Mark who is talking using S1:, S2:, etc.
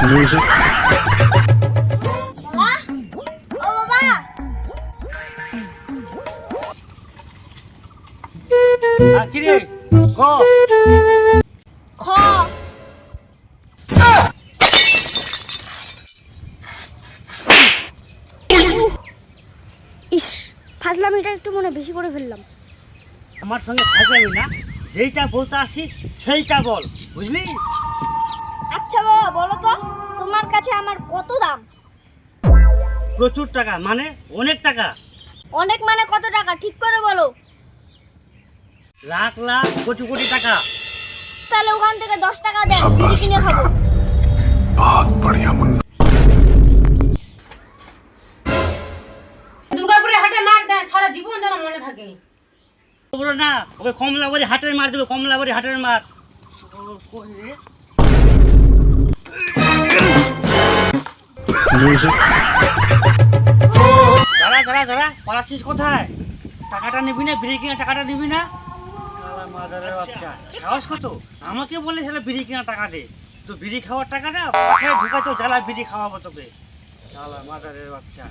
S1: Music.
S2: বাবা, ও বাবা,
S3: কি রে ক
S2: খ। ইস, ফাজলামিটা একটু মনে বেশি করে ফেললাম।
S3: আমার সঙ্গে ফাইজাবি না, যেইটা বলতে আসিস সেইটা বল, বুঝলি?
S2: আচ্ছা বাবা, বলো তো তোমার কাছে আমার কত দাম?
S3: প্রচুর টাকা, মানে অনেক টাকা।
S2: অনেক মানে কত টাকা ঠিক করে বলো।
S3: লাখ লাখ কোটি কোটি টাকা।
S2: তাহলে ওখান থেকে 10 টাকা দেন, বিড়ি
S1: शाबाश
S2: কিনে
S1: बेटा,
S2: খাবো।
S1: बहुत बढ़िया मुन्ना।
S4: দুর্গাপুরে হাটে মার দেয়, সারা জীবন যেন মনে থাকে।
S3: বলো না, ওকে কমলাবাড়ি হাটের মার দেবে, কমলাবাড়ি হাটের মার।
S1: Music.
S3: দাঁড়া দাঁড়া দাঁড়া, পালাচ্ছিস কোথায়? টাকাটা নিবি না, বিড়ি কিনা টাকাটা নিবি না? শালা মাদারের বাচ্চা, সাহস কত? আমাকে বলে শালা বিড়ি কিনা টাকা দে, তো বিড়ি খাওয়ার টাকাটা পাছায় ঢুকাই তো জ্বালা বিড়ি খাওয়াবো তোকে। শালা মাদারের বাচ্চা।